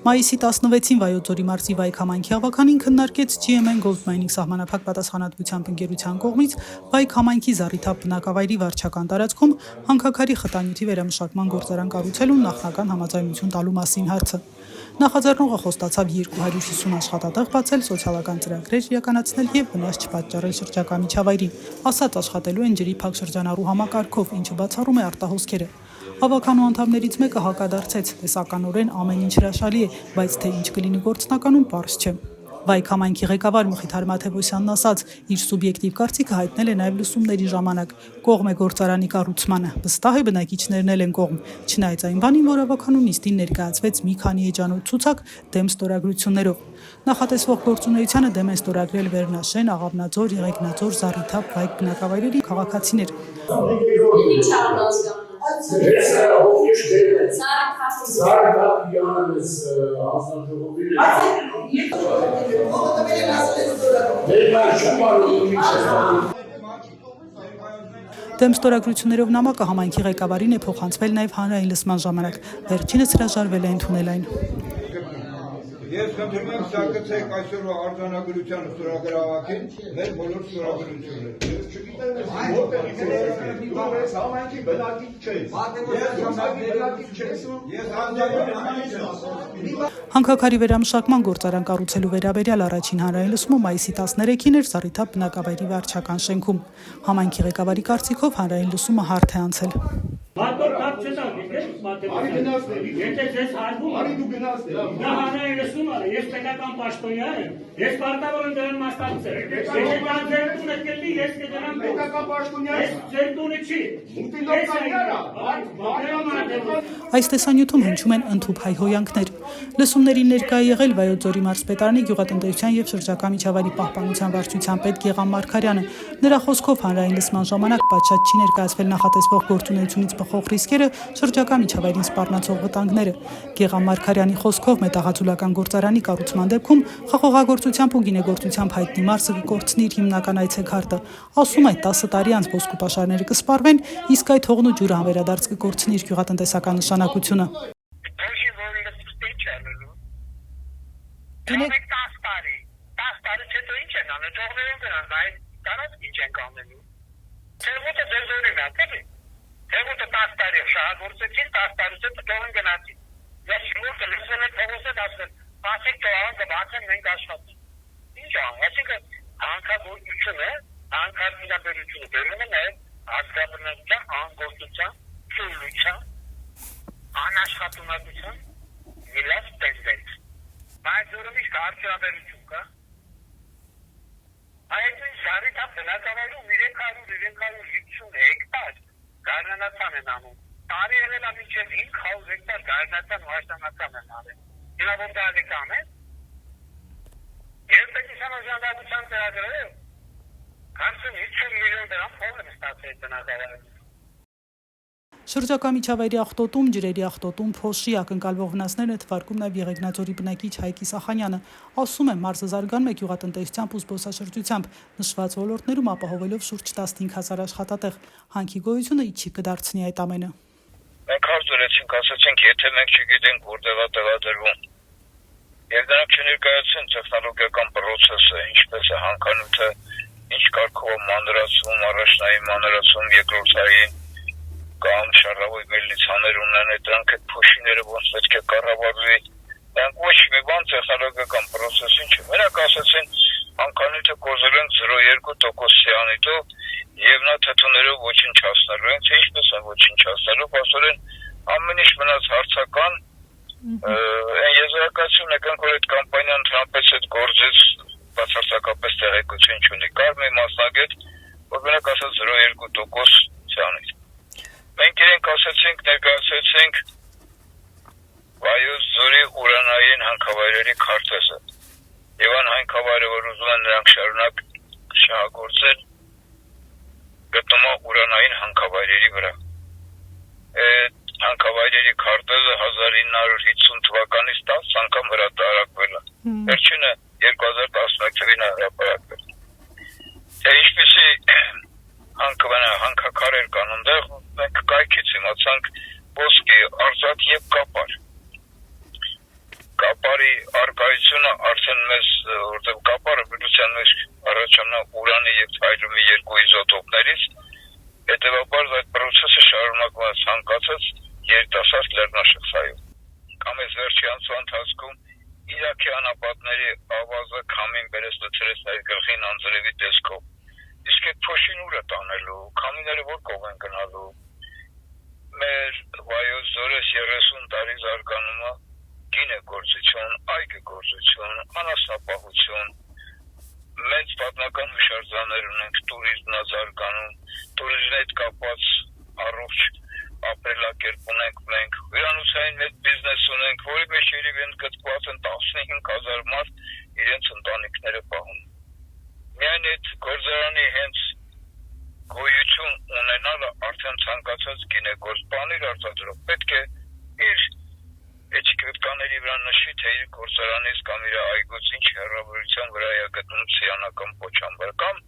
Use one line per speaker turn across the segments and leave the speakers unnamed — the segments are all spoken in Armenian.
Մայիսի 16-ին Վայոց ձորի մարզի Վայք համայնքի հավաքանին քննարկեց GMN Gold Mining սահմանափակ պատասխանատվությամբ ընկերության կողմից Վայք համայնքի Զառիթափ բնակավայրի վարչական տարածքում հանքաքարի խտանյութի վերամշակման գործարան կառուցելուն նախնական համաձայնություն տալու մասին հարցը։ Նախաձեռնողը խոստացավ 250 աշխատատեղ բացել, սոցիալական ծրագրեր իրականացնել եւ վնաս չպատճառել շրջակա միջավայրին, ասած աշխատելու են ջրի փակ շրջանառու համակարգով, ինչը բացառում է արտահոսքերը։ Հավաքանու անդամներից մեկը հակադարձեց, տեսականորեն ամեն ինչ հրաշալի է, բայց թե ինչ կլինի գործնականում պարզ չէ։ Վայք համայնքի ղեկավար Մխիթար Մաթևոսյանն ասաց, իր սուբյեկտիվ կարծիքը հայտնել է նաև լսումների ժամանակ, կողմ է գործարանի կառուցմանը, վստահ է բնակիչներն էլ են կողմ, չնայած այն բանին, որ հավաքանու նիստին ներկայացվեց մի քանի էջանոց ցուցակ դեմ ստորագրություններով։ Նախատեսվող գործունեությանը դեմ են ստորագրել Վերնաշեն, Աղավնաձոր, Եղեգնաձոր, Զառիթափ, Վայք բնակավայրերի քաղաքացիներ։ Դեմ ստորագրություններով նամակը համայնքի ղեկավարին է փոխանցվել նաև հանրային լսման ժամանակ, վերջինս հրաժարվել է ընդունել այն։
Ես խնդրում եմ սակցեք այսօրվա արձանագրությանը ստորագրավակին մեր բոլոր ստորագրությունները։
Հանքաքարի վերամշակման գործարան կառուցելու վերաբերյալ առաջին հանրային լսումը մայիսի 13-ին էր Զառիթափ բնակավայրի վարչական շենքում։ Համայնքի ղեկավարի կարծիքով հանրային լսումը հարթ է անցել։
Եթե ձեզ հարվում նա հանրային լսում է, ես պետական պաշտոնյա եմ, ես պարտավոր եմ դրան մասնակցել։ Եթե դա ձեր տունը կլինի, ես կդրամ պետական պաշտոնյա եմ, ձեր տունը չի։
Այս տեսանյութում հնչում են ընդհուպ հայհոյանքներ։ Լսումներին ներկա է եղել Վայոց ձորի մարզպետարանի գյուղատնտեսության եւ շրջակա միջավայրի պահպանության վարչության պետ Գեգամ Մարգարյանը։ Նրա խոսքով հանրային լսման ժամանակ պատշաճ չի ներկայացվել նախատեսվող գործունեությունից բխող ռիսկերը, շրջակա միջավայրին սպառնացող վտանգները։ Գեգամ Մարգարյանի խոսքով մետաղաձուլական գործարանի կառուցման դեպքում խաղողագործությամբ ու գինեգործությամբ հայտնի մարզը կկորցնի իր հիմնական այցեքարտը։ Ասում է 10 տարի անց ոսկու պաշարները կսպառվեն, իսկ այդ հողն ու ջուրը անվերադարձ կկորցնի իր գյուղատնտեսական նշանակությունը։
Հեղուտը 10 տարի շահագործեցին, 10 տարուց հետո թողին գնացին։ Ես շնորհքը լսել եմ փողոցը դասել, ասեք թողանքը բացեն մենք աշխատենք։ Ինչ ան, այսինքն հանքագործությունը, հանքարդյունաբերությունը բերում է նաև ազգաբնակության անգործության, ծույլության, անաշխատունակության միլիարդ տենդենս։ Բայց ուրեմն իսկ արդյունաբերություն կա։ Այդ Զառիթափ բնակավայրում 350 հեկտար գարնանացան են անում։ Տարի եղել է մինչև 500 հեկտար գարնանացան ու աշտանացան են արել։ Հիմա որ դա ալեկան է, երբ պետության օժանդակության ծրագրերը 50 միլիոն դրամ փող են ստացել բնակավայրում։
Շրջակա միջավայրի աղտոտում, ջրերի աղտոտում, փոշի ակնկալվող վնասներն է թվարկում նաև Եղեգնաձորի բնակիչ Հայկ Իսախանյանը։ Ասում է, մարզը զարգանում է գյուղատնտեսությամբ ու զբոսաշրջությամբ, նշված ոլորտներում ապահովելով շուրջ 15,000 աշխատատեղ։ Հանքի գոյությունը ի չի կդարձնի այդ ամենը։
Մենք հարցրեցինք, ասացինք, եթե մենք չգիտենք որտեղ է տեղադրվում, եւ դրանք չներկայացեն տեխնոլոգիական process-ը, ինչպես է հանքանյութը, ինչ կարգով մանրացում, առաջնային մանրացում, երկրորդային կամ շարժավոր մելիցաներ ունեն, դրանք այդ փոշիները ոնց պետք է կառավարվի, դրանք ոչ մի բան տեխնոլոգիական process-ին չի։ Մենակ ասացին, հանքանյութը կոզել են 0.2% ցիանիդով եւ նա թթուներով ոչնչացնելու են, թե ինչպես են ոչնչացնելու, փաստորեն ամեն ինչ մնաց հարցական, այն եզրակացությունը եկան, որ այդ կամպանիան Թրամփից հետ գործեց, բացարձակապես տեղեկություն չունի։ Կար մի մասնագետ, որ մենակ ասաց 0.2% ցիանիդ։ Մենք իրենք ասացինք, ներկայացրեցինք Վայոց ձորի ուրանային հանքավայրերի քարտեզը։ Եվ այն հանքավայրը, որ ուզում են նրանք շարունակ շահագործել, գտնվում է ուրանային հանքավայրերի վրա։ Այդ հանքավայրերի քարտեզը 1950 թվականից 10 անգամ հրատարակվել է։ Վերջինը 2011 թվականին հրապարակվել։ Թե ինչպեսի հանքաքարեր կան այնտեղ, մենք կայքից իմացանք ոսկի, արծաթ եւ կապար։ ասած Լեռնաշղթայում։ Կամ այս վերջի ամսվա ընթացքում Իրաքի անապատների ավազը քամին բերեց լցրեց մեր գլխին անձրևի տեսքով։ Իսկ այդ փոշին ուր է տանելու, քամիները որ կողմ են գնալու։ Մեր Վայոց ձորը 30 տարի զարգանումը գինեգործություն, այգեգործություն, անասնապահություն, մեծ պատմական հուշարձաններ ունենք, տուրիզմն է զարգանում, տուրիզմի հետ կապված առողջ ապրելակերպ ունենք մենք, հյուրանոցային մեծ բիզնես ունենք, որի մեջ երևի ընդգրկված են 15,000 մարդ իրենց ընտանիքները պահում։ Միայն այդ գործարանի հենց գոյություն ունենալը արդեն ցանկացած գինեգործ բան իր արտադրող պետք է իր էտիկետկաների վրա նշի, թե իր գործարանից կամ իր այգուց ինչ հեռավորության վրա է գտնում սիանական պոչամբար կամ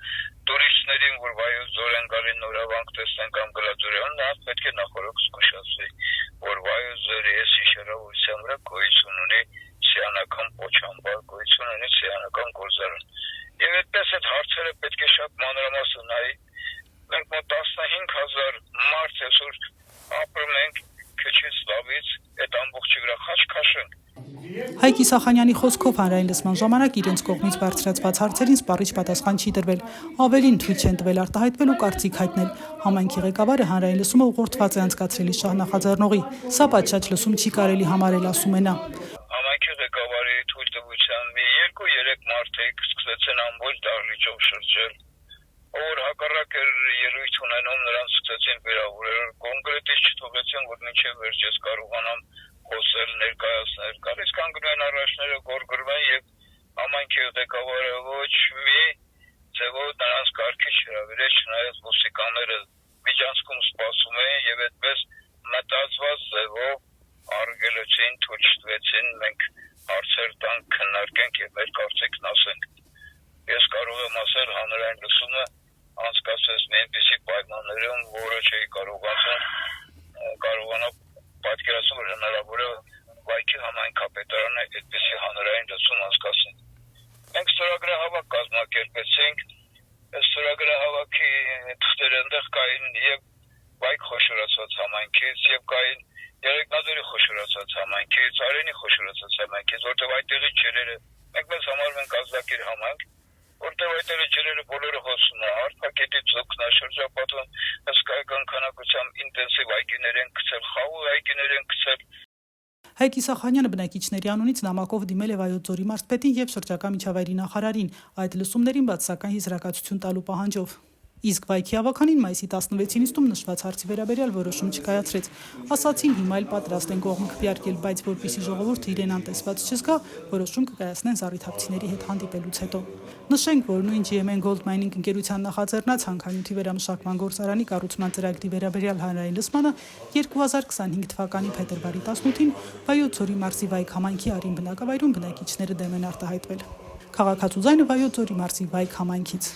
տուրիստներին, որ Վայոց ձոր են գալի նորավանք տեսնեն կամ Գլաձորյան, նրանց պետք է նախորդ զգուշացվի, որ Վայոց ձորի այս հեռավորության վրա գոյություն ունի սիանական պոչամբար, գոյություն ունի սիանական գործարան։ Եվ այդպես այդ հարցերը պետք է շատ մանրամասն նայի։ Մենք մոտ 15,000 մարդ այսօր ապրում ենք քչից լավից, այդ ամբողջի վրա խաչ քաշենք։
Հայկ Իսախանյանի խոսքով հանրային լսման ժամանակ իրենց կողմից բարձրացված հարցերին սպառիչ պատասխան չի տրվել, ավելին թույլ չեն տվել արտահայտվել ու կարծիք հայտնել։ Համայնքի ղեկավարը հանրային լսումը ուղղորդված է անցկացրել իր շահնախաձեռնողի, սա պատշաճ լսում չի կարելի համարել, ասում է նա։
Համայնքի ղեկավարի թույլտվությամբ մի 2-3 մարդիկ սկսեցին ամբողջ դահլիճով շրջել, որ հակառակ էր ելույթ ունենում, նրանց սկսեցին վիրավորել, կոնկրետից չթողեցին, որ մինչև վերջ ես կարողանամ խոսել, ներկայացնել, գալիս կանգնում են առաջները գորգրվում եւ համայնքի ղեկավարը ոչ մի ձևով նրանց կարգի չհրավիրեց, չնայած ոստիկանները միջանցքում սպասում էին եւ այդպես մտածված ձևով արգելեցին, թույլ չտվեցին, մենք հարցեր տանք, քննարկենք եւ մեր կարծիքն ասենք։ Ես կարող եմ ասել հանրային լսումը անցկացրեց մի այնպիսի պայմաններում, որը չէի կարողանա պատկերացնել, որ հնարավոր է Վայքի համայնքապետարանը այդպիսի հանրային լսում անցկացնի։ Մենք ստորագրահավաք կազմակերպեցինք, այս ստորագրահավաքի թղթերը այնտեղ կային եւ Վայք խոշորացված համայնքից եւ կային Երեգնաձորի խոշորացված համայնքից, Արենի խոշորացված համայնքից, որտեղ այդտեղի ջրերը մենք մեզ համարում ենք ազգակիր համայնք, որտեղ այդտեղի ջրերը բոլորը հոսում է, հարթակետի ձուկն է, շրջապատում հսկայական քանակությամբ ինտենսիվ այգիներ են գցել, խաղող այգիներ են գցել։
Հայկ Իսախանյանը բնակիչների անունից նամակով դիմել է Վայոց ձորի մարզպետին եւ շրջակա միջավայրի նախարարին, այդ լսումներին բացասական եզրակացություն տալու պահանջով։ Իսկ Վայքի ավականին մայիսի 16-ին իստում նշված հարցի վերաբերյալ որոշում չկայացրեց։ Ասացին հիմա էլ պատրաստ են կողմ քվեարկել, բայց որպեսզի ժողովուրդը իրեն անտեսված չզգա, որոշում կկայացնեն զառիթափցիների հետ հանդիպելուց հետո։ Նշենք, որ նույն GMN Gold Mining ընկերության նախաձեռնած հանքանյութի վերամշակման գործարանի կառուցման ծրագրի վերաբերյալ հանրային լսմանը 2025 թվականի փետրվարի 18-ին Վայոց ձորի մարզի Վայք համայնքի Արին բնակավայրում բնակիչները դեմ են արտահայտվել։ Քաղաքացու ձայնը Վայոց ձորի մարզի Վայք համայնքից։